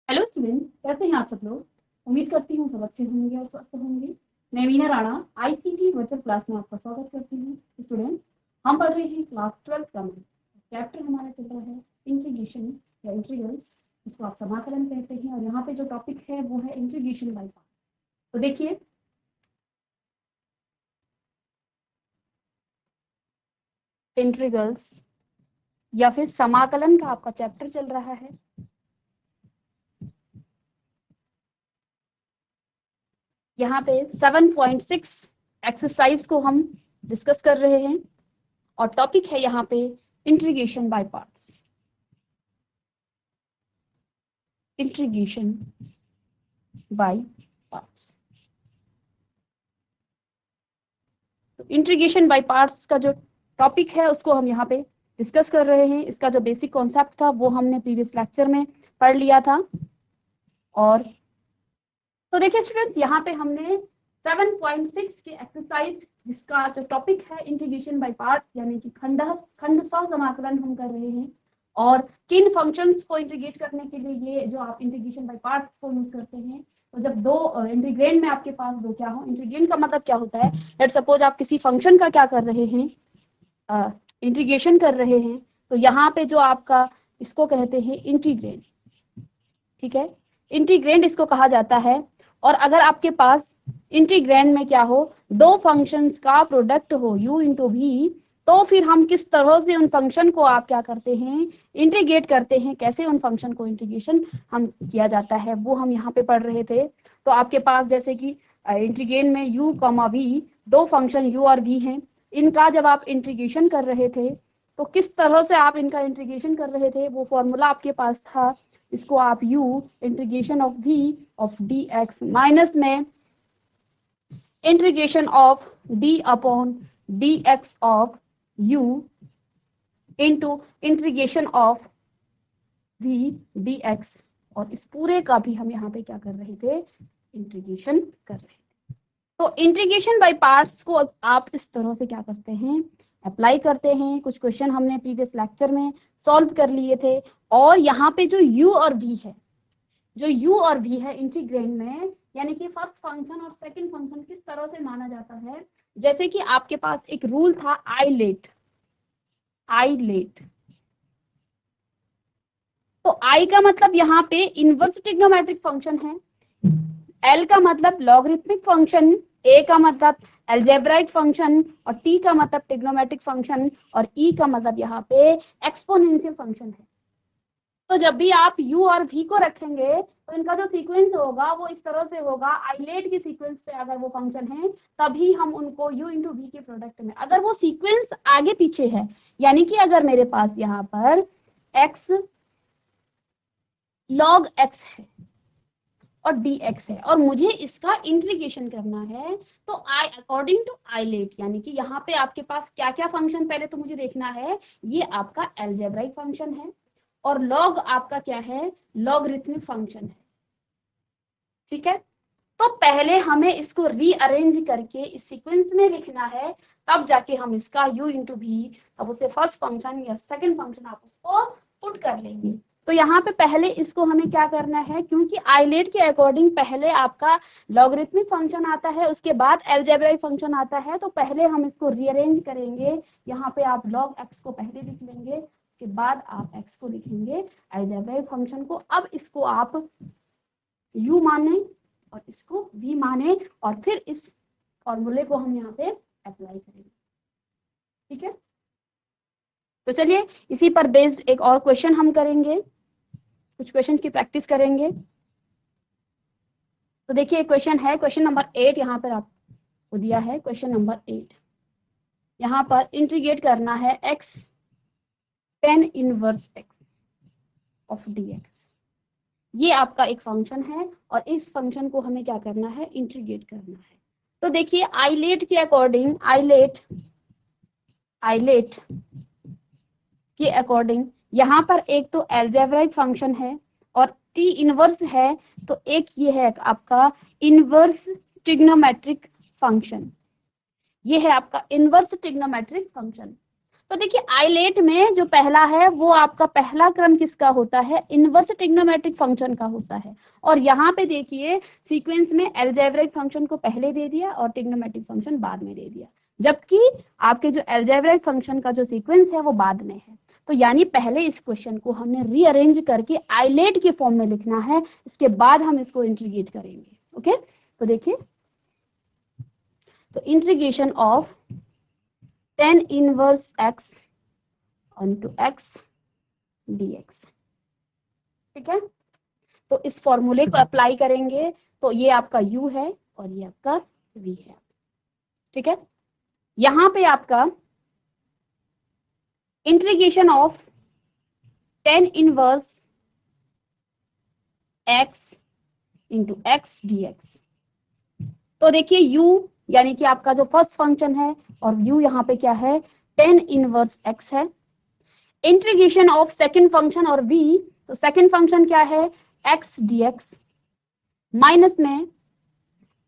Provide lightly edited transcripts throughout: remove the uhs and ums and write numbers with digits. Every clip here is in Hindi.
हेलो स्टूडेंट्स, कैसे हैं आप सब लोग। उम्मीद करती हूँ सब अच्छे होंगे और स्वस्थ होंगे। मैं Meena Rana ICT virtual class में आपका स्वागत करती हूँ। स्टूडेंट्स, हम पढ़ रहे हैं क्लास 12 का मैथ। चैप्टर हमारा चल रहा है इंटीग्रेशन या इंटीग्रल्स, जिसको आप समाकलन कहते हैं। और यहाँ पे जो टॉपिक है वो है इंटीग्रेशन बाय पार्ट्स। तो देखिए, इंटीग्रल्स या फिर समाकलन का आपका चैप्टर चल रहा है। यहाँ पे 7.6 एक्सरसाइज को हम डिस्कस कर रहे हैं और टॉपिक है यहाँ पे integration by parts. Integration by parts. तो इंटीग्रेशन बाय पार्ट्स का जो टॉपिक है उसको हम यहाँ पे डिस्कस कर रहे हैं। इसका जो बेसिक कॉन्सेप्ट था वो हमने प्रीवियस लेक्चर में पढ़ लिया था। और तो देखिए स्टूडेंट्स, यहाँ पे हमने 7.6 के एक्सरसाइज, जिसका जो टॉपिक है इंटीग्रेशन बाय पार्ट्स, यानी कि खंडशः समाकलन हम कर रहे हैं। और किन फंक्शंस को इंटीग्रेट करने के लिए ये जो आप इंटीग्रेशन बाय पार्ट्स को यूज करते हैं। तो जब दो इंटीग्रेंड में आपके पास दो क्या हो, इंटीग्रेंड का मतलब क्या होता है, लेट्स सपोज आप किसी फंक्शन का क्या कर रहे हैं, इंटीग्रेशन कर रहे हैं। तो यहाँ पे जो आपका इसको कहते हैं इंटीग्रेंड। ठीक है, इंटीग्रेंड इसको कहा जाता है। और अगर आपके पास इंटीग्रेंड में क्या हो, दो फंक्शंस का प्रोडक्ट हो u इंटू वी, तो फिर हम किस तरह से उन फंक्शन को आप क्या करते हैं, इंटीग्रेट करते हैं। कैसे उन फंक्शन को इंटीग्रेशन हम किया जाता है वो हम यहाँ पे पढ़ रहे थे। तो आपके पास जैसे कि इंटीग्रेंड में u कॉमा वी, दो फंक्शन u और v हैं। इनका जब आप इंटीग्रेशन कर रहे थे तो किस तरह से आप इनका इंटीग्रेशन कर रहे थे, वो फॉर्मूला आपके पास था। इसको आप u integration of v of dx minus में integration of d upon dx of u into integration of v dx, और इस पूरे का भी हम यहाँ पे क्या कर रहे थे, इंटीग्रेशन कर रहे थे। तो इंटीग्रेशन बाय पार्ट्स को आप इस तरह से क्या करते हैं, अप्लाई करते हैं। कुछ क्वेश्चन हमने प्रीवियस लेक्चर में सॉल्व कर लिए थे। और यहाँ पे जो u और v है, जो u और v है इंटीग्रेंड में, यानी कि फर्स्ट फंक्शन और सेकंड फंक्शन किस तरह से माना जाता है। जैसे कि आपके पास एक रूल था आईलेट। तो आई का मतलब यहाँ पे इनवर्स ट्रिग्नोमेट्रिक फंक्शन है, एल का मतलब लॉगरिथमिक फंक्शन, ए का मतलब अलजेब्राइक फंक्शन, और टी का मतलब ट्रिग्नोमेट्रिक फंक्शन, और ई का मतलब यहाँ पे एक्सपोनेंशियल फंक्शन है। तो जब भी आप u और v को रखेंगे तो इनका जो सीक्वेंस होगा वो इस तरह से होगा। आइलेट की सीक्वेंस पे अगर वो फंक्शन है तभी हम उनको u इंटू v के प्रोडक्ट में, अगर वो सीक्वेंस आगे पीछे है, यानी कि अगर मेरे पास यहाँ पर x log x है और dx है और मुझे इसका इंटीग्रेशन करना है, तो आई अकॉर्डिंग टू आइलेट, यानी कि यहाँ पे आपके पास क्या क्या फंक्शन पहले तो मुझे देखना है। ये आपका अलजेब्राइक फंक्शन है और लॉग आपका क्या है, लॉगरिथमिक फंक्शन है। ठीक है, तो पहले हमें इसको रीअरेंज करके इस सीक्वेंस में लिखना है, तब जाके हम इसका u इंटू वी, अब उसे फर्स्ट फंक्शन या सेकंड फंक्शन आप उसको पुट कर लेंगे। तो यहाँ पे पहले इसको हमें क्या करना है, क्योंकि आइलेट के अकॉर्डिंग पहले आपका लॉगरिथमिक फंक्शन आता है, उसके बाद अलजेब्राइक फंक्शन आता है। तो पहले हम इसको रीअरेंज करेंगे। यहाँ पे आप लॉग x को पहले लिख लेंगे, उसके बाद आप x को लिखेंगे अलजेब्राइक फंक्शन को। अब इसको आप u माने और इसको v माने, और फिर इस फॉर्मूले को हम यहाँ पे अप्लाई करेंगे। ठीक है, तो चलिए इसी पर बेस्ड एक और क्वेश्चन हम करेंगे, कुछ क्वेश्चन की प्रैक्टिस करेंगे। तो देखिए क्वेश्चन है, क्वेश्चन नंबर 8 यहाँ पर आपको दिया है। क्वेश्चन नंबर 8, यहाँ पर इंटीग्रेट करना है x tan inverse x of dx। ये आपका एक फंक्शन है और इस फंक्शन को हमें क्या करना है, इंटीग्रेट करना है। तो देखिए आइलेट के अकॉर्डिंग, आइलेट के अकॉर्डिंग यहाँ पर एक तो अलजेब्राइक फंक्शन है और टी इनवर्स है, तो एक ये है आपका इनवर्स ट्रिग्नोमेट्रिक फंक्शन। ये है आपका इनवर्स ट्रिग्नोमेट्रिक फंक्शन। तो देखिए आइलेट में जो पहला है वो आपका पहला क्रम किसका होता है, इनवर्स ट्रिग्नोमेट्रिक फंक्शन का होता है। और यहाँ पे देखिए सीक्वेंस में अलजेब्रिक फंक्शन को पहले दे दिया और ट्रिग्नोमेट्रिक फंक्शन बाद में दे दिया, जबकि आपके जो अलजेब्रिक फंक्शन का जो सीक्वेंस है वो बाद में है। तो यानी पहले इस क्वेश्चन को हमने रीअरेंज करके आइलेट के फॉर्म में लिखना है, इसके बाद हम इसको इंटीग्रेट करेंगे। ओके, तो देखिए, तो integration of tan inverse x onto x dx, ठीक है। तो इस फॉर्मूले को अप्लाई करेंगे तो ये आपका u है और ये आपका v है, ठीक है। यहां पे आपका integration of tan inverse x into x dx, तो देखिए u यानी कि आपका जो फर्स्ट फंक्शन है और u यहाँ पे क्या है, tan इनवर्स x है। इंटीग्रेशन ऑफ सेकंड फंक्शन और v, तो सेकंड फंक्शन क्या है, x dx, माइनस में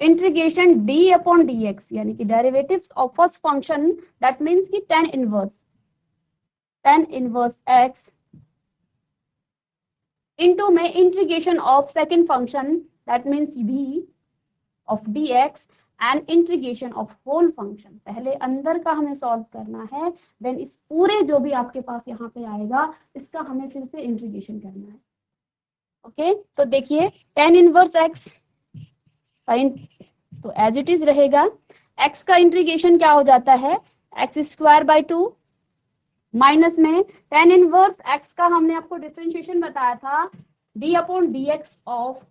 इंटीग्रेशन d अपॉन dx यानी कि derivatives of first function, that means कि tan इनवर्स x इनटू में integration of second function, that means v of dx and integration of whole function. पहले अंदर का हमें सॉल्व करना है, देन इस पूरे जो भी आपके पास यहाँ पे आएगा इसका हमें फिर से इंटीग्रेशन करना है। ओके, तो देखिए tan इनवर्स x फाइन, तो एज इट इज रहेगा, x का इंटीग्रेशन क्या हो जाता है, एक्स स्क्वायर बाई 2 माइनस में tan इनवर्स x का हमने आपको डिफरेंशिएशन बताया था, d upon dx of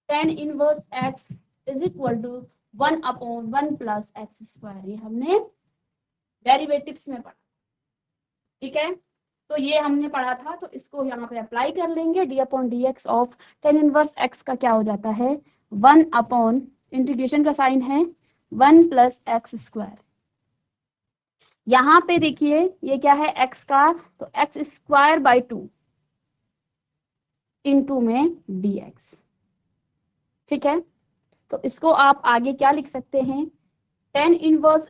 tan inverse x is equal to 1 upon 1 plus x square, ये हमने डेरिवेटिव्स में पढ़ा, ठीक है। तो ये हमने पढ़ा था, तो इसको यहाँ पे अप्लाई कर लेंगे, d upon dx of tan inverse x का क्या हो जाता है, 1 अपॉन इंटीग्रेशन का साइन है 1 प्लस एक्स स्क्वायर। यहाँ पे देखिए ये क्या है x का, तो एक्स स्क्वायर बाई 2 इंटू में dx, ठीक है। तो इसको आप आगे क्या लिख सकते हैं, tan inverse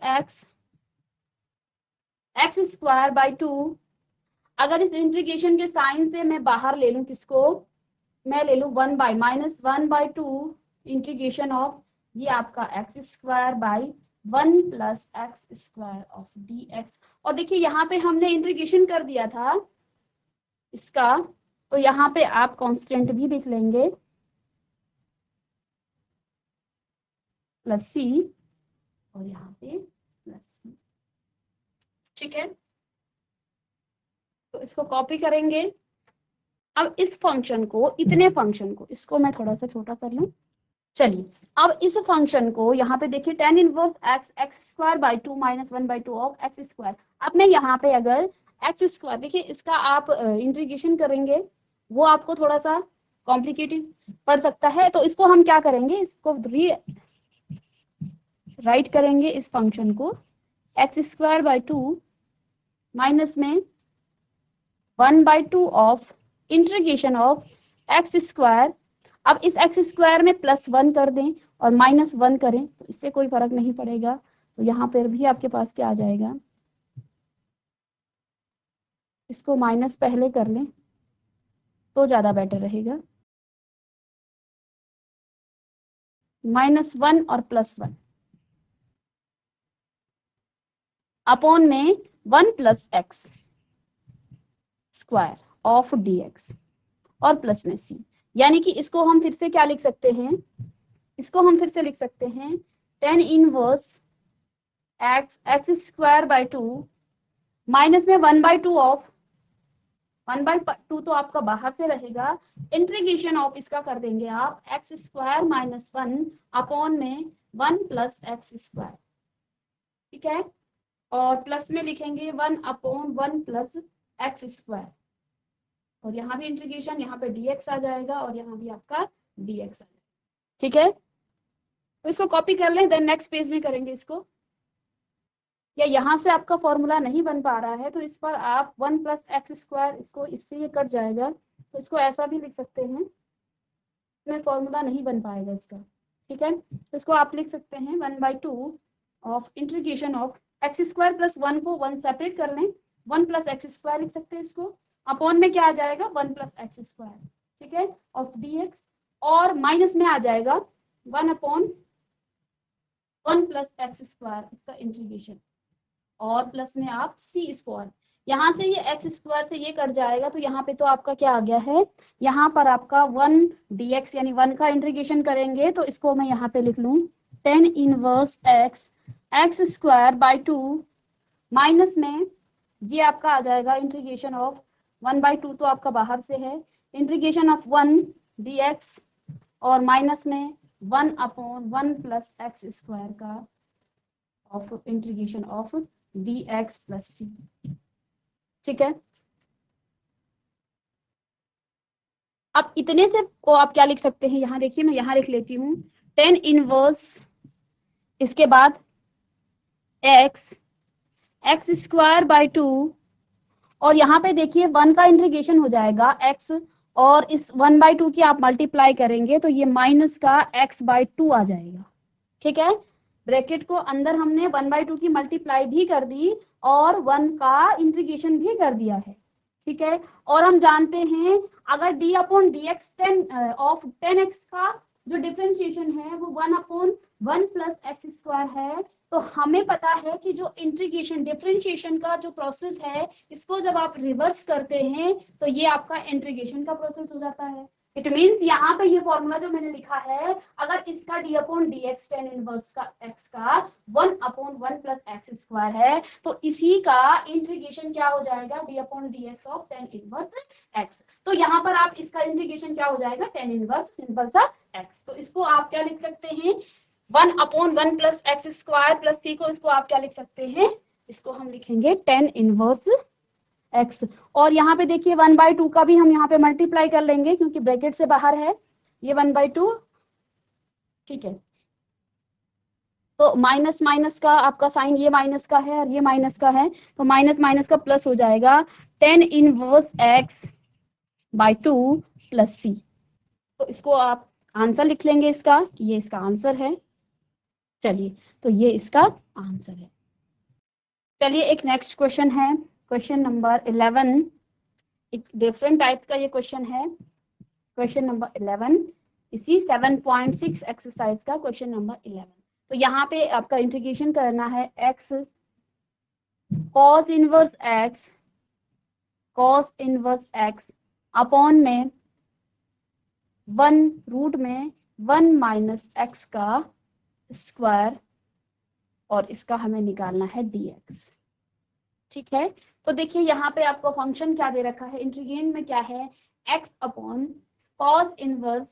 x square by 2, अगर इस इंटीग्रेशन के साइन से मैं बाहर ले लूं किसको, मैं ले लूं 1 by minus 1 by 2 integration of ये आपका x square by 1 plus x square of dx। और देखिए यहाँ पे हमने इंटीग्रेशन कर दिया था इसका, तो यहाँ पे आप कांस्टेंट भी लिख लेंगे प्लस c और यहाँ पे प्लस c, ठीक है। तो इसको कॉपी करेंगे। अब इस फंक्शन को, इतने फंक्शन को, इसको मैं थोड़ा सा छोटा कर लूं, चलिए। अब इस फंक्शन को यहाँ पे देखिए tan inverse x square by 2 minus 1 by 2 of x square. अब मैं यहाँ पे अगर एक्स स्क्वायर, देखिए इसका आप इंटीग्रेशन करेंगे वो आपको थोड़ा सा कॉम्प्लिकेटेड पड़ सकता है, तो इसको हम क्या करेंगे, इसको राइट करेंगे इस फंक्शन को, एक्स स्क्वायर बाई 2 माइनस में 1 by 2 of integration of x square. अब इस एक्स स्क्वायर में प्लस 1 कर दें और माइनस 1 करें तो इससे कोई फर्क नहीं पड़ेगा, तो यहाँ पर भी आपके पास क्या आ जाएगा, इसको माइनस पहले कर लें तो ज्यादा बेटर रहेगा, -1 और +1 अपॉन में 1 plus x square of dx और प्लस में c, यानी कि इसको हम फिर से क्या लिख सकते हैं, इसको हम फिर से लिख सकते हैं tan inverse x square by 2 minus में 1 बाई 2 ऑफ 1 बाई 2 तो आपका बाहर से रहेगा, इंटीग्रेशन ऑफ इसका कर देंगे आप एक्स स्क्वायर माइनस 1 अपॉन में 1 प्लस एक्स स्क्वायर, ठीक है। और प्लस में लिखेंगे 1 अपॉन 1 प्लस एक्स स्क्वायर, और यहाँ भी इंटीग्रेशन, यहाँ पे dx आ जाएगा और यहाँ भी आपका dx आ जाएगा, ठीक है। तो इसको कॉपी कर लें, देन नेक्स्ट पेज में करेंगे इसको। या यहाँ से आपका फॉर्मूला नहीं बन पा रहा है तो इस पर आप 1 प्लस एक्स स्क्वायर, इसको इससे ये कट जाएगा, तो इसको ऐसा भी लिख सकते हैं, इसमें फॉर्मूला नहीं बन पाएगा इसका, ठीक है। तो इसको आप लिख सकते हैं 1 by 2 of integration of x square plus 1 को 1 सेपरेट कर लें, 1 प्लस एक्स स्क्वायर लिख सकते हैं इसको, अपॉन में क्या आ जाएगा 1 प्लस एक्स स्क्वायर, ठीक है, ऑफ dx, और माइनस में आ जाएगा 1 अपॉन 1 प्लस एक्स स्क्वायर, इसका इंटीग्रेशन, और प्लस में आप सी स्क्वायर, यहाँ से ये एक्स स्क्वायर से ये कट जाएगा, तो यहाँ पे तो आपका क्या आ गया है, यहाँ पर आपका 1 dx यानी 1 का इंटीग्रेशन करेंगे, तो इसको मैं यहाँ पे लिख लूँ tan inverse x square by 2, minus में ये आपका आ जाएगा इंटीग्रेशन ऑफ 1/2, तो आपका बाहर से है, इंटीग्रेशन ऑफ 1 dx, और माइनस में 1 अपॉन 1 प्लस एक्स स्क्वायर का of integration of dx plus C, ठीक है। अब इतने से को आप क्या लिख सकते हैं, यहाँ देखिए मैं यहाँ लिख लेती हूँ tan इनवर्स, इसके बाद एक्स स्क्वायर बाई 2, और यहाँ पे देखिए 1 का इंटीग्रेशन हो जाएगा x, और इस 1/2 की आप मल्टीप्लाई करेंगे तो ये माइनस का x/2 आ जाएगा, ठीक है। ब्रैकेट को अंदर हमने 1/2 की मल्टीप्लाई भी कर दी और 1 का इंटीग्रेशन भी कर दिया है, ठीक है। और हम जानते हैं अगर d upon dx 10 of 10x का जो डिफरेंशिएशन है वो 1 अपॉन 1 प्लस एक्स स्क्वायर है, तो हमें पता है कि जो इंटीग्रेशन डिफरेंशिएशन का जो प्रोसेस है, इसको जब आप रिवर्स करते हैं तो ये आपका इंटीग्रेशन का प्रोसेस हो जाता है। इट मींस यहाँ पे ये फॉर्मूला जो मैंने लिखा है, अगर इसका d upon dx tan inverse का x का 1 अपॉन 1 प्लस एक्स स्क्वायर है, तो इसी का इंटीग्रेशन क्या हो जाएगा d upon dx of tan inverse x। तो यहाँ पर आप इसका इंटीग्रेशन क्या हो जाएगा tan इनवर्स सिंपल सा x, तो इसको आप क्या लिख सकते हैं 1 upon 1 plus x square plus C को, इसको आप क्या लिख सकते हैं, इसको हम लिखेंगे tan इनवर्स x, और यहाँ पे देखिए 1/2 का भी हम यहाँ पे मल्टीप्लाई कर लेंगे क्योंकि ब्रैकेट से बाहर है ये 1/2, ठीक है। तो माइनस माइनस का आपका साइन ये माइनस का है और ये माइनस का है, तो माइनस माइनस का प्लस हो जाएगा tan inverse x by 2 plus C, तो इसको आप आंसर लिख लेंगे इसका कि ये इसका आंसर है। चलिए तो ये इसका आंसर है। चलिए एक नेक्स्ट क्वेश्चन है, क्वेश्चन नंबर 11, एक डिफरेंट टाइप का ये क्वेश्चन है, क्वेश्चन नंबर 11 इसी 7.6 एक्सरसाइज का क्वेश्चन नंबर 11। तो यहाँ पे आपका इंटीग्रेशन करना है x cos inverse x upon में 1 रूट में 1 माइनस एक्स का स्क्वायर, और इसका हमें निकालना है dx, ठीक है। तो देखिए यहाँ पे आपको फंक्शन क्या दे रखा है, इंटीग्रेंड में क्या है x upon cos inverse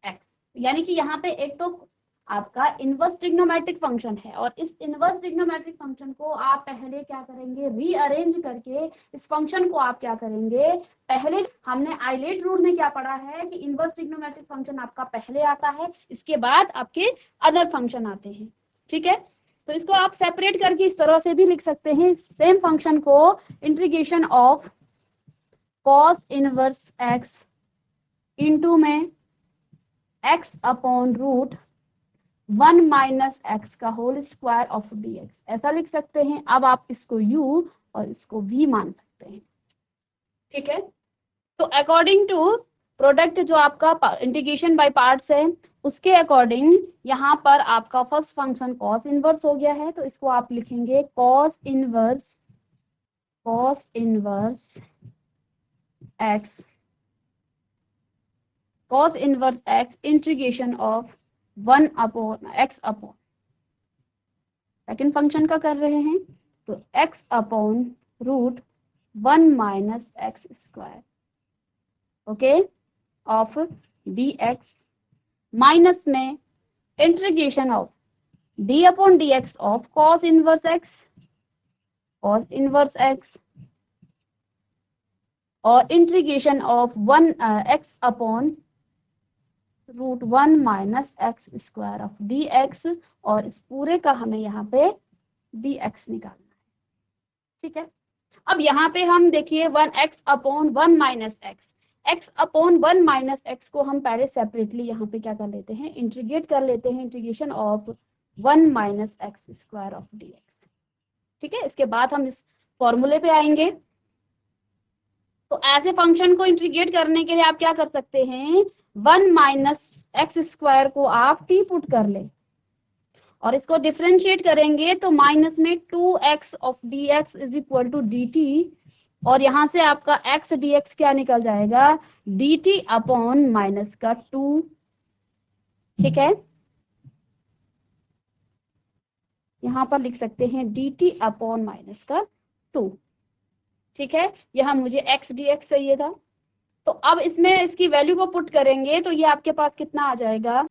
x, यानी कि यहाँ पे एक तो आपका इनवर्स ट्रिग्नोमेट्रिक फंक्शन है, और इस इनवर्स ट्रिग्नोमेट्रिक फंक्शन को आप पहले क्या करेंगे रीअरेंज करके इस फंक्शन को आप क्या करेंगे, पहले हमने आइलेट रूल में क्या पढ़ा है कि इनवर्स ट्रिग्नोमेट्रिक फंक्शन आपका पहले आता है, इसके बाद आपके अदर फंक्शन आते हैं, ठीक है। तो इसको आप सेपरेट करके इस तरह से भी लिख सकते हैं, सेम फंक्शन को integration of cos inverse x into में x upon root 1 minus x का होल स्क्वायर ऑफ dx, ऐसा लिख सकते हैं। अब आप इसको u और इसको v मान सकते हैं, ठीक है। तो अकॉर्डिंग टू प्रोडक्ट जो आपका इंटीग्रेशन बाय पार्ट्स है, उसके अकॉर्डिंग यहाँ पर आपका फर्स्ट फंक्शन cos इनवर्स हो गया है, तो इसको आप लिखेंगे cos inverse x integration of 1 upon x upon second function का कर रहे हैं, तो x upon root 1 minus x square, okay, of dx, minus में integration of d upon dx of cos inverse x और integration of 1 x upon root 1 minus x square of dx, और इस पूरे का हमें यहाँ पे dx निकालना है, ठीक है। अब यहाँ पे हम देखिए 1x upon 1 minus x upon 1 minus x को हम पहले सेपरेटली यहाँ पे क्या कर लेते हैं, इंटीग्रेट कर लेते हैं, integration of 1 minus x square of dx, ठीक है, इसके बाद हम इस फॉर्मूले पे आएंगे। तो ऐसे फंक्शन को इंटीग्रेट करने के लिए आप क्या कर सकते हैं, 1 माइनस एक्स स्क्वायर को आप टी पुट कर ले और इसको डिफरेंशिएट करेंगे तो माइनस में 2x of dx is equal to dt और यहां से आपका x dx क्या निकल जाएगा, dt अपॉन माइनस का 2। ठीक है, यहां पर लिख सकते हैं dt अपॉन माइनस का 2। ठीक है, यहां मुझे x dx चाहिए था, तो अब इसमें इसकी वैल्यू को पुट करेंगे तो ये आपके पास कितना आ जाएगा,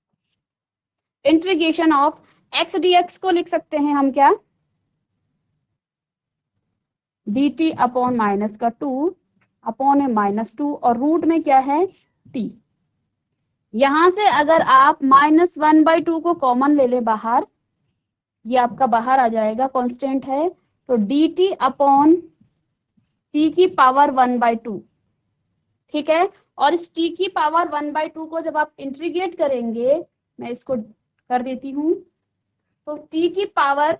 इंटीग्रेशन ऑफ x dx को लिख सकते हैं हम क्या, dt अपॉन माइनस का 2 अपॉन है माइनस 2 और रूट में क्या है t। यहां से अगर आप -1/2 को कॉमन ले ले बाहर, ये आपका बाहर आ जाएगा, कांस्टेंट है, तो dt अपॉन t की पावर 1/2। ठीक है, और इस t की पावर 1/2 को जब आप इंटीग्रेट करेंगे, मैं इसको कर देती हूँ, तो t की पावर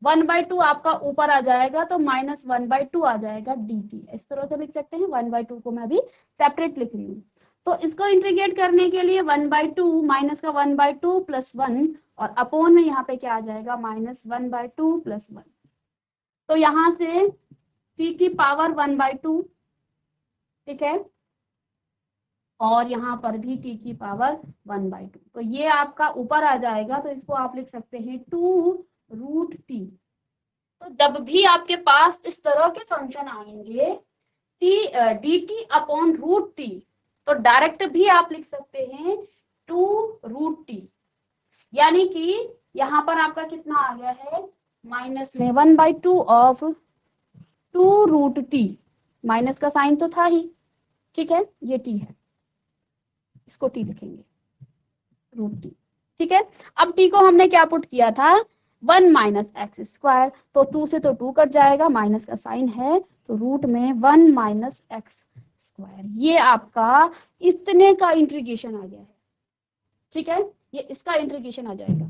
1/2 आपका ऊपर आ जाएगा तो -1/2 आ जाएगा dt। इस तरह से लिख सकते हैं, 1/2 को मैं अभी सेपरेट लिख रही हूँ। तो इसको इंटीग्रेट करने के लिए 1/2 माइनस का 1/2 प्लस 1 और अपॉन में यहाँ पे क्या आ जाएगा, -1/2 प्लस 1। तो यहाँ से t की पावर 1/2, ठीक है, और यहाँ पर भी t की पावर 1/2, तो ये आपका ऊपर आ जाएगा, तो इसको आप लिख सकते हैं 2√t। तो जब भी आपके पास इस तरह के फंक्शन आएंगे dt अपॉन रूट टी, तो डायरेक्ट भी आप लिख सकते हैं 2√t, यानी कि यहाँ पर आपका कितना आ गया है, माइनस में 1/2 ऑफ 2√t, माइनस का साइन तो था ही, ठीक है, ये t है, इसको t लिखेंगे, √t। ठीक है, अब t को हमने क्या पुट किया था, 1 माइनस एक्स स्क्वायर, तो 2 से तो 2 कट जाएगा, माइनस का साइन है, तो रूट में 1 माइनस एक्स स्क्वायर, ये आपका इतने का इंटीग्रेशन आ गया है। ठीक है, ये इसका इंटीग्रेशन आ जाएगा।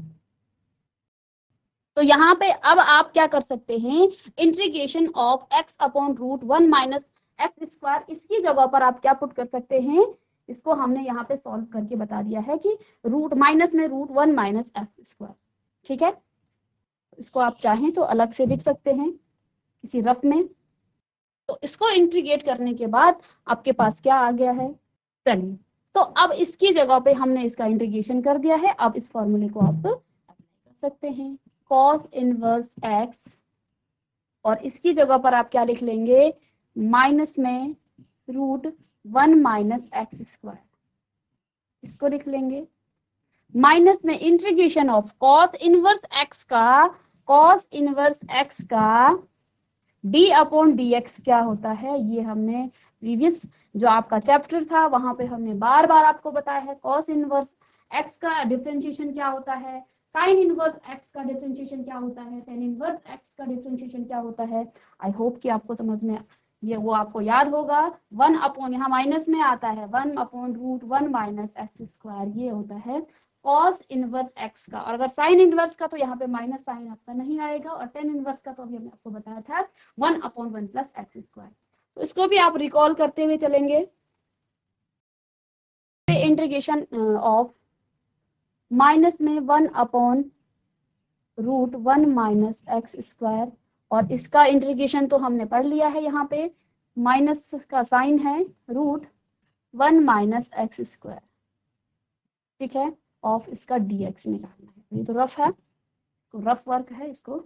तो यहाँ पे अब आप क्या कर सकते हैं, integration of x upon root 1 minus x square, इसकी जगह पर आप क्या पुट कर सकते हैं, इसको हमने यहाँ पे सॉल्व करके बता दिया है कि रूट माइनस में √1 माइनस एक्स स्क्वायर। ठीक है, इसको आप चाहें तो अलग से लिख सकते हैं किसी रफ में। तो इसको इंटीग्रेट करने के बाद आपके पास क्या आ गया है, चलिए, तो अब इसकी जगह पे हमने इसका इंटीग्रेशन कर दिया है। अब इस फॉर्मूले को आप अप्लाई कर सकते हैं, cos इनवर्स x, और इसकी जगह पर आप क्या लिख लेंगे, माइनस में √1 माइनस एक्स स्क्वायर, इसको लिख लेंगे, माइनस में integration of cos inverse x का d अपॉन dx क्या होता है, ये हमने प्रीवियस जो आपका चैप्टर था वहां पे हमने बार बार आपको बताया है, cos इनवर्स x का डिफरेंशिएशन क्या होता है, sin इनवर्स x का डिफरेंशिएशन क्या होता है, tan इनवर्स x का डिफरेंशिएशन क्या होता है। आई होप कि आपको समझ में ये वो आपको याद होगा। 1 अपॉन, यहाँ माइनस में आता है, 1 अपॉन √1 माइनस एक्स स्क्वायर, ये होता है cos इनवर्स x का। और अगर sin इनवर्स का तो यहाँ पे माइनस साइन आपका नहीं आएगा, और tan इनवर्स का तो अभी हमने आपको बताया था 1 अपॉन 1 प्लस एक्स स्क्वायर। तो इसको भी आप रिकॉल करते हुए चलेंगे, इंटीग्रेशन ऑफ माइनस में 1 अपॉन √1 माइनस एक्स स्क्वायर, और इसका इंटीग्रेशन तो हमने पढ़ लिया है, यहाँ पे माइनस का साइन है, √1 माइनस एक्स स्क्वायर, ठीक है, ऑफ इसका dx निकालना है। ये तो रफ है, तो रफ वर्क है इसको।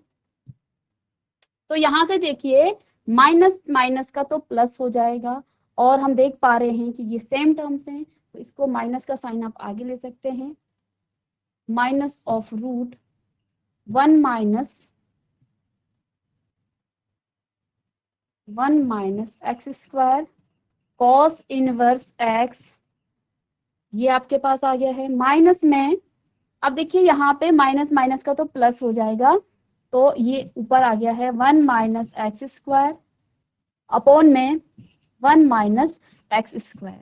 तो यहाँ से देखिए माइनस माइनस का तो प्लस हो जाएगा, और हम देख पा रहे हैं कि ये सेम टर्म्स हैं, तो इसको माइनस का साइन आप आगे ले सकते हैं, minus of √1 minus 1 minus x square cos inverse x, ये आपके पास आ गया है, माइनस में, अब देखिए यहाँ पे माइनस माइनस का तो प्लस हो जाएगा, तो ये ऊपर आ गया है 1 माइनस एक्स स्क्वायर अपॉन में 1 माइनस एक्स स्क्वायर,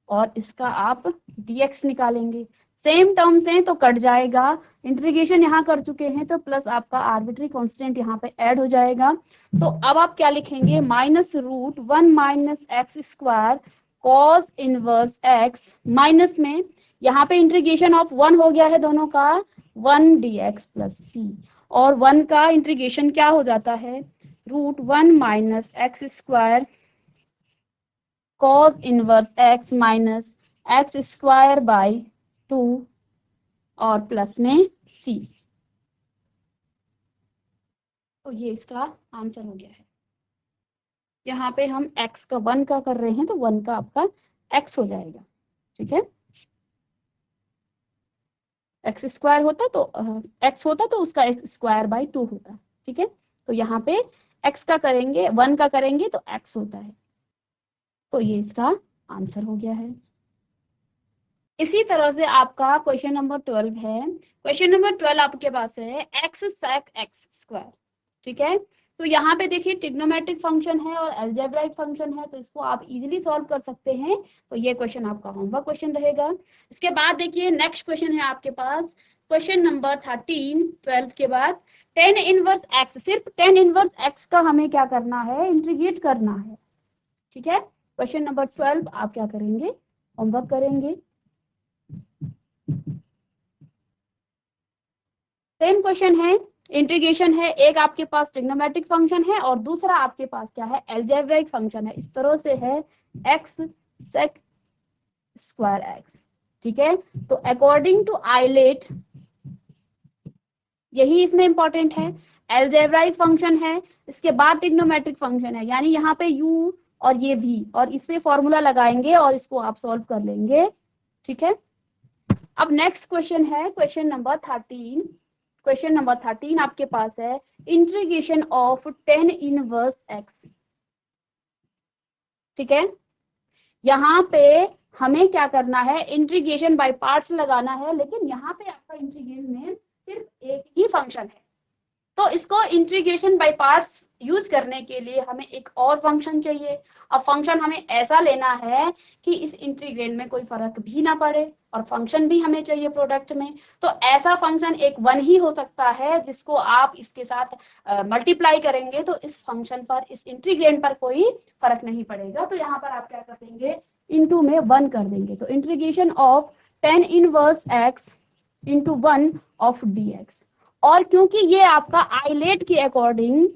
और इसका आप dx निकालेंगे। सेम टर्म्स हैं तो कट जाएगा, इंटीग्रेशन यहाँ कर चुके हैं तो प्लस आपका आर्बिट्री कांस्टेंट यहाँ पे ऐड हो जाएगा। तो अब आप क्या लिखेंगे, -√1 minus x square cos inverse x, minus में यहाँ पे इंटीग्रेशन ऑफ 1 हो गया है दोनों का, 1 dx प्लस सी, और 1 का इंटीग्रेशन क्या हो जाता है, √1 minus x square cos inverse x minus x square by 2 और प्लस में सी। तो ये इसका आंसर हो गया है। यहाँ पे हम x का 1 का कर रहे हैं तो 1 का आपका x हो जाएगा, ठीक है। एक्स स्क्वायर होता तो x होता तो उसका स्क्वायर बाय 2 होता, ठीक है। तो यहाँ पे x का करेंगे, 1 का करेंगे तो x होता है। तो ये इसका आंसर हो गया है। इसी तरह से आपका क्वेश्चन नंबर 12 है। क्वेश्चन नंबर 12 आपके पास है x sec x स्क्वायर, ठीक है। तो यहाँ पे देखिए ट्रिग्नोमेट्रिक फंक्शन है और अलजेब्राइक फंक्शन है, तो इसको आप इजीली सॉल्व कर सकते हैं। तो ये क्वेश्चन आपका होमवर्क क्वेश्चन रहेगा। इसके बाद देखिए नेक्स्ट क्वेश्चन है आपके पास क्वेश्चन नंबर 13, 12 के बाद tan इनवर्स x, सिर्फ tan इनवर्स x का हमें क्या करना है, इंटीग्रेट करना है, ठीक है। क्वेश्चन नंबर 12 आप क्या करेंगे, होमवर्क करेंगे। सेम क्वेश्चन है, इंटीग्रेशन है, एक आपके पास ट्रिग्नोमेट्रिक फंक्शन है और दूसरा आपके पास क्या है, अलजेब्राइक फंक्शन है। इस तरह से है x sec स्क्वायर x, ठीक है। तो अकॉर्डिंग टू आइलेट, यही इसमें इंपॉर्टेंट है, अलजेब्राइक फंक्शन है, इसके बाद ट्रिग्नोमेट्रिक फंक्शन है, यानी यहाँ पे u और ये v, और इसमें फॉर्मूला लगाएंगे और इसको आप सॉल्व कर लेंगे, ठीक है। अब नेक्स्ट क्वेश्चन है क्वेश्चन नंबर 13। क्वेश्चन नंबर 13 आपके पास है integration of tan inverse x, ठीक है। यहाँ पे हमें क्या करना है, इंटीग्रेशन बाय पार्ट्स लगाना है, लेकिन यहाँ पे आपका इंटीग्रेशन में सिर्फ एक ही फंक्शन है, तो इसको इंटीग्रेशन बाय पार्ट्स यूज करने के लिए हमें एक और फंक्शन चाहिए। अब फंक्शन हमें ऐसा लेना है कि इस इंटीग्रेंड में कोई फर्क भी ना पड़े, और फंक्शन भी हमें चाहिए प्रोडक्ट में। तो ऐसा फंक्शन एक 1 ही हो सकता है जिसको आप इसके साथ मल्टीप्लाई करेंगे तो इस फंक्शन पर, इस इंटीग्रेंड पर कोई फर्क नहीं पड़ेगा। तो यहाँ पर आप क्या कर देंगे, इनटू में 1 कर देंगे। तो integration of tan inverse x into 1 of dx। और क्योंकि ये आपका आइलेट के अकॉर्डिंग,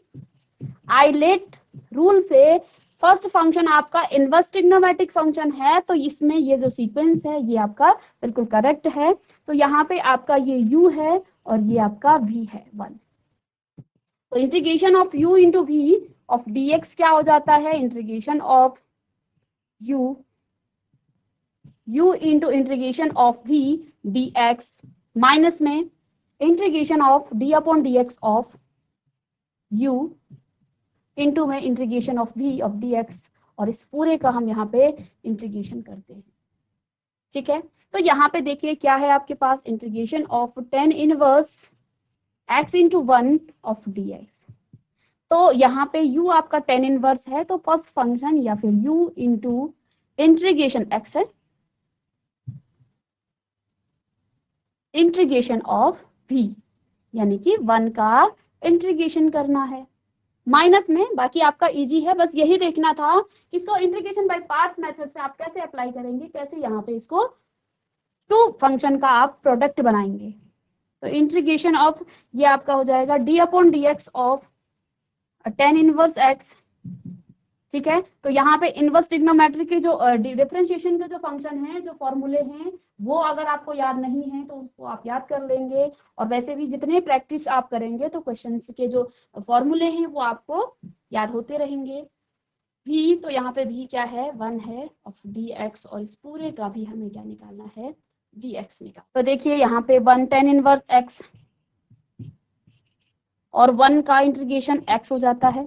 आइलेट रूल से फर्स्ट फंक्शन आपका इनवर्स ट्रिग्नोमेट्रिक फंक्शन है, तो इसमें ये जो सीक्वेंस है ये आपका बिल्कुल करेक्ट है। तो यहाँ पे आपका ये u है और ये आपका v है 1। तो integration of u into v of dx क्या हो जाता है, integration of u into integration of v dx minus में integration of d upon dx of u into में integration of v of dx, और इस पूरे का हम यहाँ पे इंटीग्रेशन करते हैं, ठीक है। तो यहाँ पे देखिए क्या है आपके पास, integration of tan inverse x into 1 of dx। तो यहाँ पे u आपका tan इनवर्स है, तो फर्स्ट फंक्शन या फिर u इंटू इंटीग्रेशन x है, इंटीग्रेशन ऑफ v, यानी कि 1 का इंटीग्रेशन करना है माइनस में। बाकी आपका इजी है, बस यही देखना था इसको इंटीग्रेशन बाय पार्ट्स मेथड से आप कैसे अप्लाई करेंगे, कैसे यहाँ पे इसको 2 फंक्शन का आप प्रोडक्ट बनाएंगे। तो इंटीग्रेशन ऑफ ये आपका हो जाएगा d upon dx of tan inverse x, ठीक है। तो यहाँ पे इनवर्स ट्रिग्नोमेट्री के जो डिफरेंशिएशन के जो फंक्शन हैं, जो फॉर्मूले हैं, वो अगर आपको याद नहीं है तो उसको आप याद कर लेंगे। और वैसे भी जितने प्रैक्टिस आप करेंगे तो क्वेश्चंस के जो फॉर्मूले हैं वो आपको याद होते रहेंगे। भी तो यहाँ पे भी क्या है, 1 है ऑफ dx, और इस पूरे का भी हमें क्या निकालना है, dx निकाल। तो देखिए यहाँ पे 1 tan इनवर्स x और 1 का इंटीग्रेशन x हो जाता है,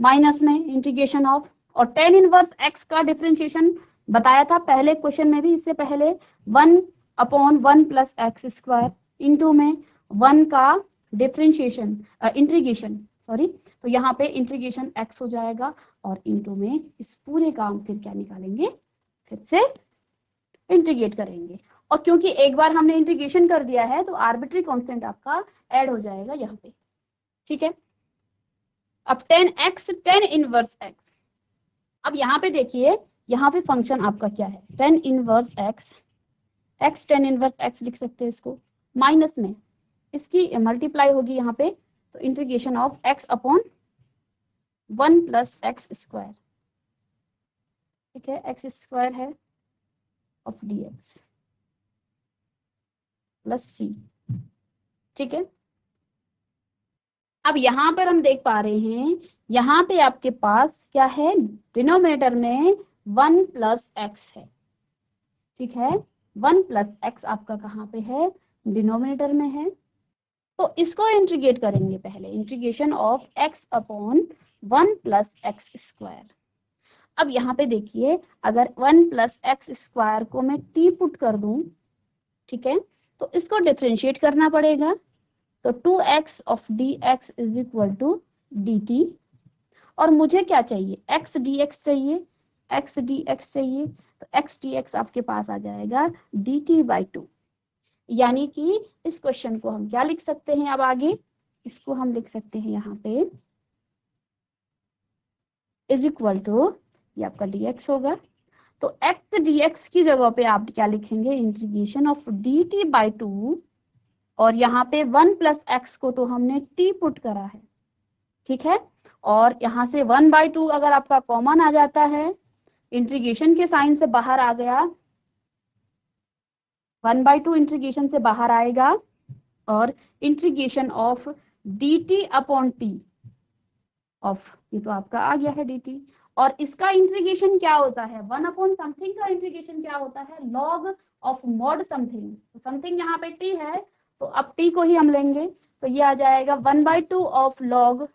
माइनस में इंटीग्रेशन ऑफ, और tan इनवर्स x का डिफरेंशिएशन बताया था पहले क्वेश्चन में भी, इससे पहले 1 upon 1 plus x square into में 1 का डिफरेंशिएशन इंटीग्रेशन, सॉरी। तो यहाँ पे इंटीग्रेशन x हो जाएगा और इंटू में इस पूरे का हम फिर क्या निकालेंगे, फिर से इंटीग्रेट करेंगे। और क्योंकि एक बार हमने इंटीग्रेशन कर दिया है तो आर्बिट्री कांस्टेंट आपका ऐड हो जाएगा यहाँ पे, ठीक है। अब 10x tan इनवर्स x, अब यहाँ पे देखिए यहाँ पे फंक्शन आपका क्या है, tan inverse x, x tan inverse x लिख सकते हैं इसको, माइनस में इसकी मल्टीप्लाई होगी यहाँ पे, तो integration of x upon 1 plus x square, ठीक है, एक्स स्क्वायर है ऑफ dx प्लस सी, ठीक है। अब यहाँ पर हम देख पा रहे हैं यहाँ पे आपके पास क्या है, डिनोमिनेटर में 1 प्लस एक्स है, ठीक है, 1 प्लस एक्स आपका कहाँ पे है, डिनोमिनेटर में है। तो इसको इंटीग्रेट करेंगे पहले, integration of x upon 1 plus x square. अब यहाँ पे देखिए अगर 1 प्लस एक्स स्क्वायर को मैं t पुट कर दूं, ठीक है, तो इसको डिफरेंशिएट करना पड़ेगा, तो 2x of dx is equal to dt, और मुझे क्या चाहिए, x dx चाहिए, x dx चाहिए, तो x dx आपके पास आ जाएगा dt बाई 2, यानी कि इस क्वेश्चन को हम क्या लिख सकते हैं, अब आगे इसको हम लिख सकते हैं यहाँ पे इज इक्वल टू, ये आपका dx होगा, तो x dx की जगह पे आप क्या लिखेंगे, इंटीग्रेशन ऑफ dt बाई 2, और यहाँ पे 1 प्लस एक्स को तो हमने t पुट करा है, ठीक है, और यहाँ से 1/2 अगर आपका कॉमन आ जाता है, इंटीग्रेशन के साइन से बाहर आ गया, 1/2 इंटीग्रेशन से बाहर आएगा, और integration of dt upon t of, ये तो आपका आ गया है dt, और इसका इंटीग्रेशन क्या होता है, 1 अपॉन समथिंग का इंटीग्रेशन क्या होता है, लॉग ऑफ मॉड समथिंग, तो समथिंग यहाँ पे t है, तो अब t को ही हम लेंगे, तो ये आ जाएगा 1/2 of log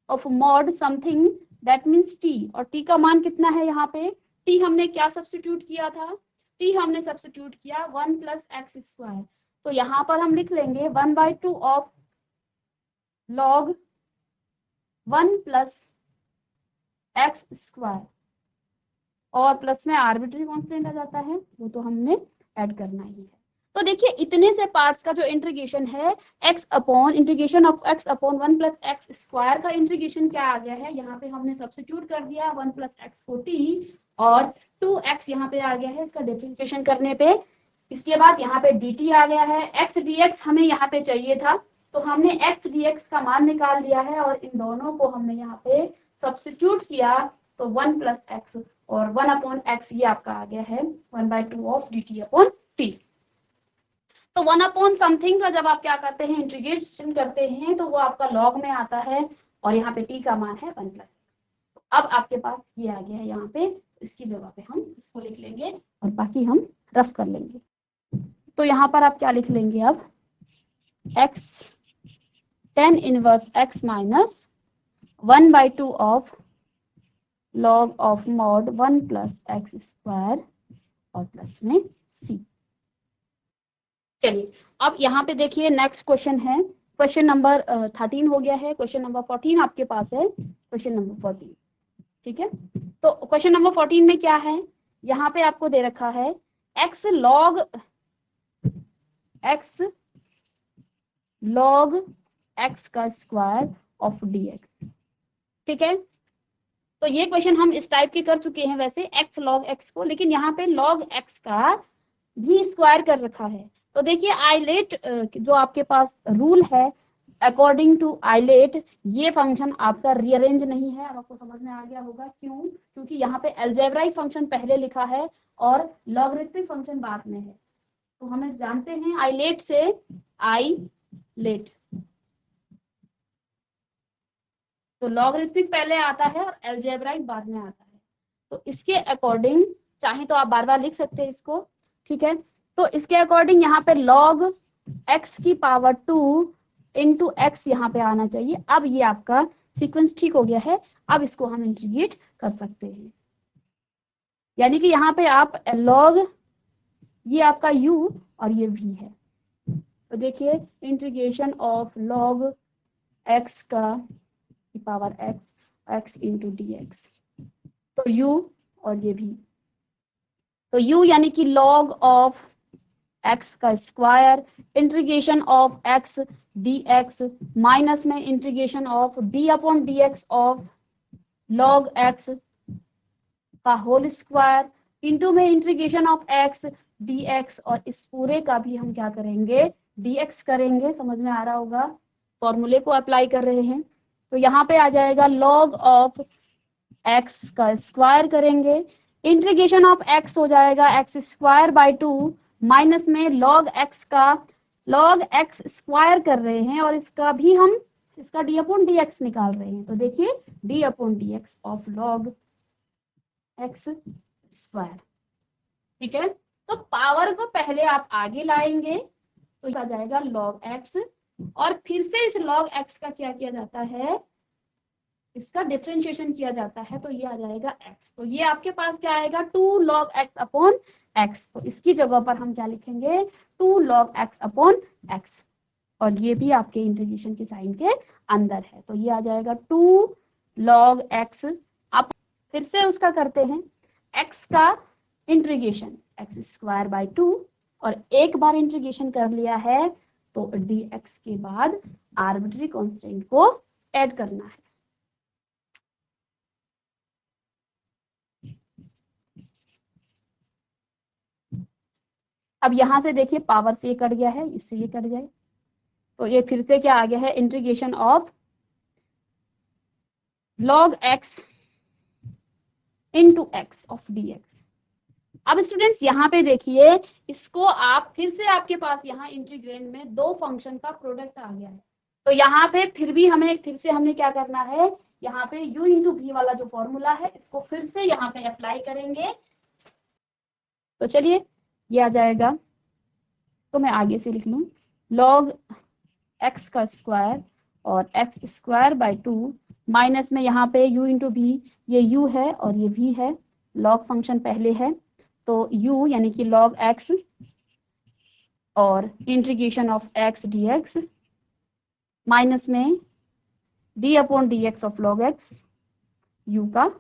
of mod something, that means t, और t का मान कितना है, यहाँ पे t हमने क्या सब्स्टिट्यूट किया था, t हमने सब्स्टिट्यूट किया 1 प्लस एक्स स्क्वायर, तो यहाँ पर हम लिख लेंगे 1/2 of log 1 plus x square, और प्लस में आर्बिट्री कांस्टेंट आ जाता है, वो तो हमने ऐड करना ही है। तो देखिए इतने से पार्ट्स का जो इंटीग्रेशन है, x upon integration of x upon 1 plus x square का इंटीग्रेशन क्या आ गया है, यहाँ पे हमने सब्स्टिट्यूट कर दिया 1 प्लस एक्स को t, और 2x यहाँ पे आ गया है इसका डिफरेंशिएशन करने पे, इसके बाद यहाँ पे dt आ गया है, x dx हमें यहाँ पे चाहिए था, तो हमने x dx का मान निकाल लिया है, और इन दोनों को हमने यहाँ पे सब्स्टिट्यूट किया, तो 1 प्लस एक्स और 1 अपॉन एक्स, ये आपका आ गया है 1/2 ऑफ dt अपॉन t। तो 1 अपॉन समथिंग का जब आप क्या करते हैं, इंटीग्रेशन करते हैं, तो वो आपका लॉग में आता है, और यहाँ पे t का मान है 1 प्लस। अब आपके पास ये आ गया है यहाँ पे, इसकी जगह पे हम इसको लिख लेंगे और बाकी हम रफ कर लेंगे। तो यहाँ पर आप क्या लिख लेंगे, अब x tan inverse x minus 1/2 of log of mod 1 plus x square, और प्लस में c। चलिए अब यहाँ पे देखिए नेक्स्ट क्वेश्चन है, क्वेश्चन नंबर 13 हो गया है, क्वेश्चन नंबर 14 आपके पास है, क्वेश्चन नंबर 14, ठीक है। तो क्वेश्चन नंबर 14 में क्या है, यहाँ पे आपको दे रखा है x log x का स्क्वायर ऑफ dx, ठीक है। तो ये क्वेश्चन हम इस टाइप के कर चुके हैं वैसे x log x को, लेकिन यहाँ पे log x का भी स्क्वायर कर रखा है। तो देखिए आइलेट जो आपके पास रूल है, अकॉर्डिंग टू आइलेट ये फंक्शन आपका रीअरेंज नहीं है। अब आपको समझ में आ गया होगा क्यों, क्योंकि यहाँ पे अलजेब्राइक फंक्शन पहले लिखा है और लॉगरिथमिक फंक्शन बाद में है। तो हमें जानते हैं आइलेट से, आइलेट तो लॉगरिथमिक पहले आता है और अलजेब्राइक बाद में आता है। तो इसके अकॉर्डिंग चाहे तो आप बार बार लिख सकते हैं इसको, ठीक है। तो इसके अकॉर्डिंग यहाँ पे log x की पावर 2 इंटू एक्स यहाँ पे आना चाहिए। अब ये आपका सीक्वेंस ठीक हो गया है, अब इसको हम इंटीग्रेट कर सकते हैं, यानी कि यहाँ पे आप log, ये आपका u और ये v है। तो देखिए इंटीग्रेशन ऑफ log x का पावर x इंटू dx, तो u और ये भी, तो u यानी कि log ऑफ एक्स का square, integration of x d x, minus में integration of d upon d x of log x का होल स्क्वायर, इंटू में integration of x d x, और इस पूरे का भी हम क्या करेंगे, dx करेंगे। समझ में आ रहा होगा, फॉर्मूले को अप्लाई कर रहे हैं। तो यहाँ पे आ जाएगा log ऑफ x का स्क्वायर करेंगे, इंटीग्रेशन ऑफ x हो जाएगा x स्क्वायर बाई 2, माइनस में log x का log x स्क्वायर कर रहे हैं, और इसका भी हम इसका d अपॉन dx निकाल रहे हैं। तो देखिए d upon dx of log x square. ठीक है, तो पावर को पहले आप आगे लाएंगे तो आ जाएगा log x, और फिर से इस log x का क्या किया जाता है, इसका डिफरेंशिएशन किया जाता है, तो ये आ जाएगा x। तो ये आपके पास क्या आएगा, 2 log x अपॉन x। तो इसकी जगह पर हम क्या लिखेंगे, 2 log x अपॉन x, और ये भी आपके इंटीग्रेशन की साइन के अंदर है। तो ये आ जाएगा 2 log x। आप फिर से उसका करते हैं, x का इंटीग्रेशन x स्क्वायर बाई 2, और एक बार इंटीग्रेशन कर लिया है तो dx के बाद आर्बिट्री कांस्टेंट को ऐड करना है। अब यहां से देखिए पावर से ये कट गया है, इससे ये कट जाए, तो ये फिर से क्या आ गया है, integration of log x into x of dx। अब स्टूडेंट्स यहाँ पे देखिए, इसको आप फिर से आपके पास यहाँ इंटीग्रेंड में दो फंक्शन का प्रोडक्ट आ गया है, तो यहाँ पे फिर से हमने क्या करना है, यहाँ पे u इंटू v वाला जो फॉर्मूला है इसको फिर से यहाँ पे अप्लाई करेंगे। तो चलिए ये आ जाएगा, तो मैं आगे से लिख लूं, log x का स्क्वायर और x स्क्वायर बाई 2, माइनस में यहाँ पे u इंटू v, ये u है और ये v है, log फंक्शन पहले है तो u यानी कि log x और integration of x dx, minus में d upon dx of log x u का,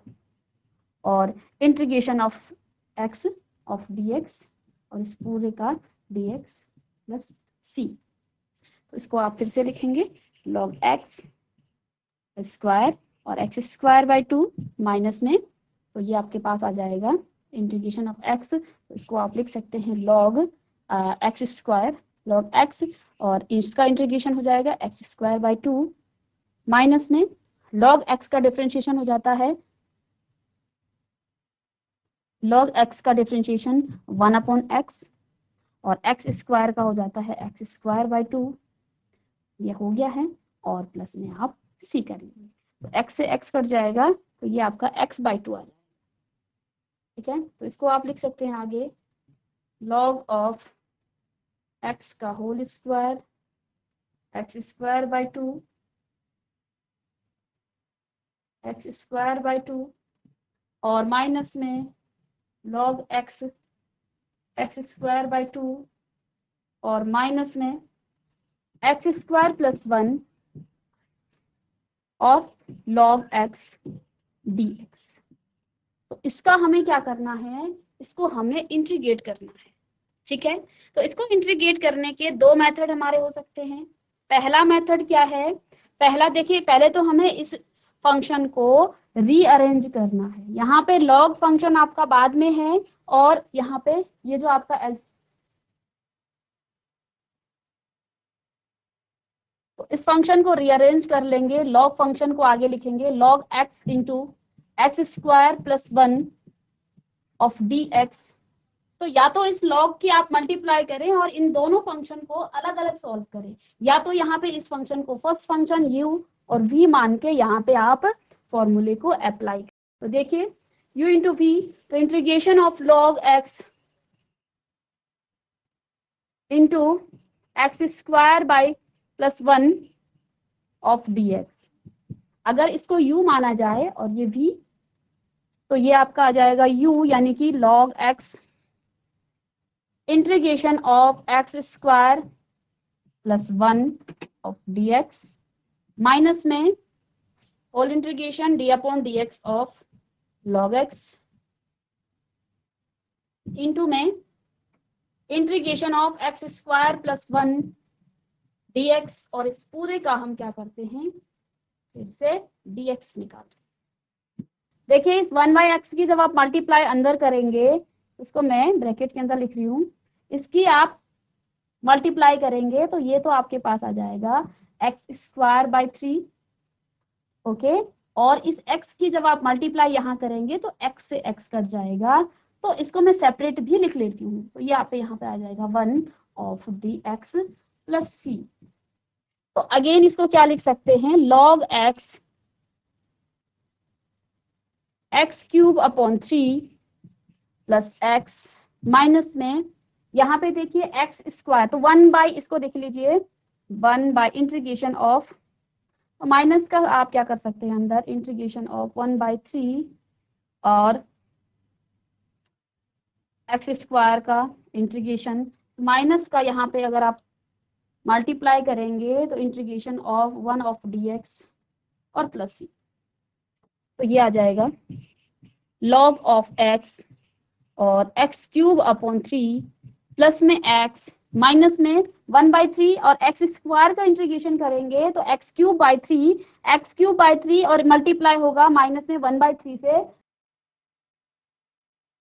और integration of x of dx, और इस पूरे का dx प्लस c। तो इसको आप फिर से लिखेंगे, log x स्क्वायर और x स्क्वायर बाई 2, माइनस में, तो ये आपके पास आ जाएगा इंटीग्रेशन ऑफ x, तो इसको आप लिख सकते हैं log x square log x, और इसका इंटीग्रेशन हो जाएगा x स्क्वायर बाई 2, माइनस में log x का डिफरेंशिएशन हो जाता है, log x का डिफरेंशिएशन 1 अपॉन x, और x स्क्वायर का हो जाता है x स्क्वायर बाई 2, ये हो गया है, और प्लस में आप c करेंगे, तो x से x कट जाएगा, तो ये आपका x बाई 2 आ जाएगा। ठीक है, तो इसको आप लिख सकते हैं आगे, log ऑफ x का होल स्क्वायर x स्क्वायर बाई 2, x स्क्वायर बाई 2, और माइनस में log x स्क्वायर बाई 2, और माइनस में x स्क्वायर प्लस 1 और log x dx। तो इसका हमें क्या करना है, इसको हमने इंटीग्रेट करना है। ठीक है, तो इसको इंटीग्रेट करने के दो मेथड हमारे हो सकते हैं। पहला मेथड क्या है, पहला देखिए, पहले तो हमें इस फंक्शन को रीअरेंज करना है। यहाँ पे log फंक्शन आपका बाद में है, और यहाँ पे ये जो आपका तो इस फंक्शन को रीअरेंज कर लेंगे, log फंक्शन को आगे लिखेंगे log x into x square plus 1 of dx। तो या तो इस log की आप मल्टीप्लाई करें और इन दोनों फंक्शन को अलग अलग सॉल्व करें, या तो यहाँ पे इस फंक्शन को फर्स्ट फंक्शन u और v मान के यहाँ पे आप फॉर्मूले को अप्लाई करें। तो देखिए u इंटू v, तो integration of log x into x square by plus 1 of dx, अगर इसको u माना जाए और ये v, तो ये आपका आ जाएगा u यानी कि log x integration of x square plus 1 of dx, minus में whole integration d upon dx of log x, into में integration of x square plus 1 dx, और इस पूरे का हम क्या करते हैं, फिर से dx निकालते हैं। देखिए इस 1/x की जब आप मल्टीप्लाई अंदर करेंगे, उसको मैं ब्रैकेट के अंदर लिख रही हूँ, इसकी आप मल्टीप्लाई करेंगे तो ये तो आपके पास आ जाएगा एक्स स्क्वायर बाई 3, ओके। और इस x की जब आप मल्टीप्लाई यहाँ करेंगे तो x से x कट जाएगा, तो इसको मैं सेपरेट भी लिख लेती हूँ, तो ये आप यहाँ पे आ जाएगा 1 ऑफ dx प्लस c। तो अगेन इसको क्या लिख सकते हैं, log x cube upon 3 plus x minus में, यहाँ पे देखिए x स्क्वायर, तो 1 बाई, इसको देख लीजिए 1 बाई इंटीग्रेशन ऑफ, माइनस का आप क्या कर सकते हैं अंदर, इंटीग्रेशन ऑफ 1/3 और एक्स स्क्वायर का इंटीग्रेशन, माइनस का यहाँ पे अगर आप मल्टीप्लाई करेंगे तो इंटीग्रेशन ऑफ 1 ऑफ dx और प्लस c, तो ये आ जाएगा log ऑफ x और x क्यूब अपॉन 3 प्लस में x माइनस में 1/3 और x स्क्वायर का इंटीग्रेशन करेंगे तो x क्यूब बाई 3 और मल्टीप्लाई होगा माइनस में 1/3 से।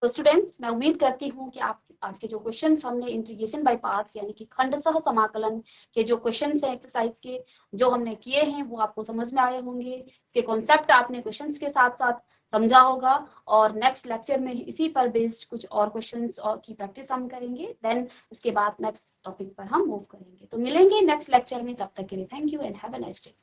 तो स्टूडेंट्स, मैं उम्मीद करती हूँ कि आप आज के जो क्वेश्चंस हमने इंटीग्रेशन बाय पार्ट्स यानी कि खंडशः समाकलन के जो क्वेश्चंस हैं एक्सरसाइज के जो हमने किए हैं वो आपको समझ में आए होंगे, इसके कॉन्सेप्ट आपने क्वेश्चंस के साथ साथ समझा होगा, और नेक्स्ट लेक्चर में इसी पर बेस्ड कुछ और क्वेश्चंस और की प्रैक्टिस हम करेंगे, देन उसके बाद नेक्स्ट टॉपिक पर हम मूव करेंगे। तो मिलेंगे नेक्स्ट लेक्चर में, तब तक के लिए thank you and have a nice day.